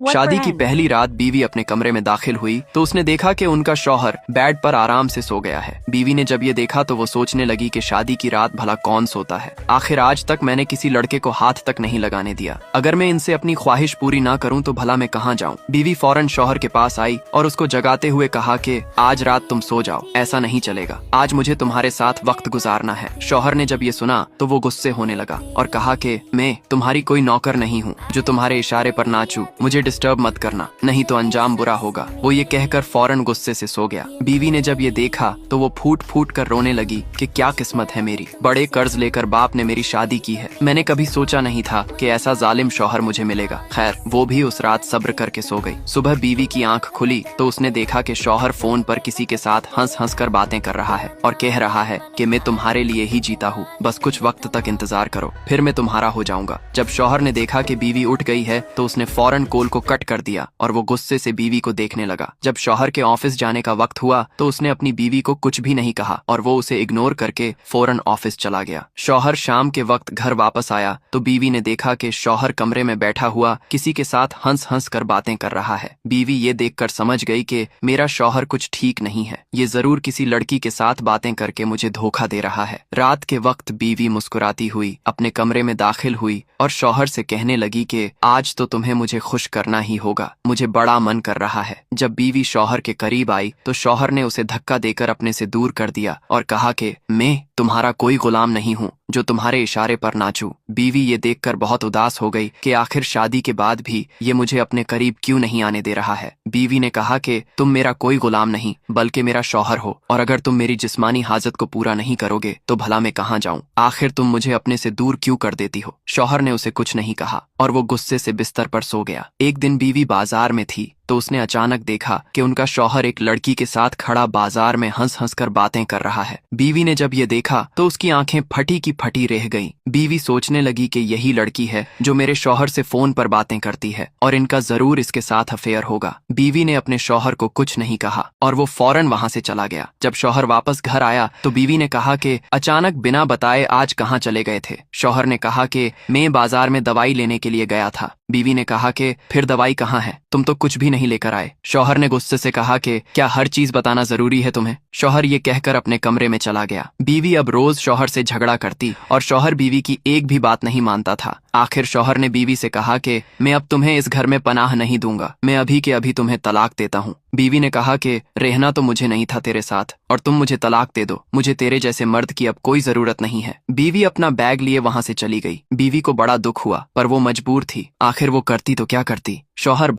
What शादी की brand? पहली रात बीवी अपने कमरे में दाखिल हुई तो उसने देखा कि उनका शौहर बेड पर आराम से सो गया है। बीवी ने जब ये देखा तो वो सोचने लगी कि शादी की रात भला कौन सोता है। आखिर आज तक मैंने किसी लड़के को हाथ तक नहीं लगाने दिया। अगर मैं इनसे अपनी ख्वाहिश पूरी ना करूं तो भला मैं कहाँ जाऊं। बीवी फौरन शौहर के पास आई और उसको जगाते हुए कहा कि आज रात तुम सो जाओ, ऐसा नहीं चलेगा, आज मुझे तुम्हारे साथ वक्त गुजारना है। शौहर ने जब ये सुना तो वो गुस्से होने लगा और कहा कि मैं तुम्हारी कोई नौकर नहीं हूँ जो तुम्हारे इशारे पर नाचूं, मुझे डिस्टर्ब मत करना, नहीं तो अंजाम बुरा होगा। वो ये कहकर फौरन गुस्से से सो गया। बीवी ने जब ये देखा तो वो फूट फूट कर रोने लगी कि क्या किस्मत है मेरी, बड़े कर्ज लेकर बाप ने मेरी शादी की है। मैंने कभी सोचा नहीं था कि ऐसा जालिम शौहर मुझे मिलेगा। खैर, वो भी उस रात सब्र करके सो गई। सुबह बीवी की आंख खुली तो उसने देखा कि शौहर फोन पर किसी के साथ हंस हंस कर बातें कर रहा है और कह रहा है कि मैं तुम्हारे लिए ही जीता हूँ, बस कुछ वक्त तक इंतजार करो, फिर मैं तुम्हारा हो जाऊंगा। जब शौहर ने देखा कि बीवी उठ गई है तो उसने फौरन कॉल को कट कर दिया और वो गुस्से से बीवी को देखने लगा। जब शौहर के ऑफिस जाने का वक्त हुआ तो उसने अपनी बीवी को कुछ भी नहीं कहा और वो उसे इग्नोर करके फौरन ऑफिस चला गया। शौहर शाम के वक्त घर वापस आया तो बीवी ने देखा कि शौहर कमरे में बैठा हुआ किसी के साथ हंस हंस कर बातें कर रहा है। बीवी ये देखकर समझ गई कि मेरा शौहर कुछ ठीक नहीं है, ये जरूर किसी लड़की के साथ बातें करके मुझे धोखा दे रहा है। रात के वक्त बीवी मुस्कुराती हुई अपने कमरे में दाखिल हुई और शौहर से कहने लगी कि आज तो तुम्हें मुझे खुश करना ही होगा, मुझे बड़ा मन कर रहा है। जब बीवी शौहर के करीब आई तो शौहर ने उसे धक्का देकर अपने से दूर कर दिया और कहा कि मैं तुम्हारा कोई गुलाम नहीं हूँ जो तुम्हारे इशारे पर नाचूं। बीवी ये देखकर बहुत उदास हो गई कि आखिर शादी के बाद भी ये मुझे अपने करीब क्यों नहीं आने दे रहा है। बीवी ने कहा कि तुम मेरा कोई गुलाम नहीं बल्कि मेरा शौहर हो और अगर तुम मेरी जिस्मानी हाजत को पूरा नहीं करोगे तो भला मैं कहाँ जाऊं। आखिर तुम मुझे अपने से दूर क्यों कर देती हो। शौहर ने उसे कुछ नहीं कहा और वो गुस्से से बिस्तर पर सो गया। एक दिन बीवी बाजार में थी तो उसने अचानक देखा कि उनका शौहर एक लड़की के साथ खड़ा बाजार में हंस हंस कर बातें कर रहा है। बीवी ने जब ये देखा तो उसकी आंखें फटी की फटी रह गईं। बीवी सोचने लगी कि यही लड़की है जो मेरे शौहर से फोन पर बातें करती है और इनका जरूर इसके साथ अफेयर होगा। बीवी ने अपने शौहर को कुछ नहीं कहा और वो फौरन वहां से चला गया। जब शौहर वापस घर आया तो बीवी ने कहा कि अचानक बिना बताए आज कहाँ चले गए थे। शौहर ने कहा कि मैं बाजार में दवाई लेने के लिए गया था। बीवी ने कहा कि फिर दवाई कहाँ है, तुम तो कुछ भी नहीं लेकर आए। शौहर ने गुस्से से कहा कि क्या हर चीज बताना जरूरी है तुम्हें। शौहर ये कहकर अपने कमरे में चला गया। बीवी अब रोज शौहर से झगड़ा करती और शौहर बीवी की एक भी बात नहीं मानता था। आखिर शौहर ने बीवी से कहा कि मैं अब तुम्हें इस घर में पनाह नहीं दूंगा, मैं अभी के अभी तुम्हें तलाक देता हूँ। बीवी ने कहा कि रहना तो मुझे नहीं था तेरे साथ और तुम मुझे तलाक दे दो, मुझे तेरे जैसे मर्द की अब कोई जरूरत नहीं है। बीवी अपना बैग लिए वहां से चली गई। बीवी को बड़ा दुख हुआ पर वो मजबूर थी, आखिर वो करती तो क्या करती। शौहर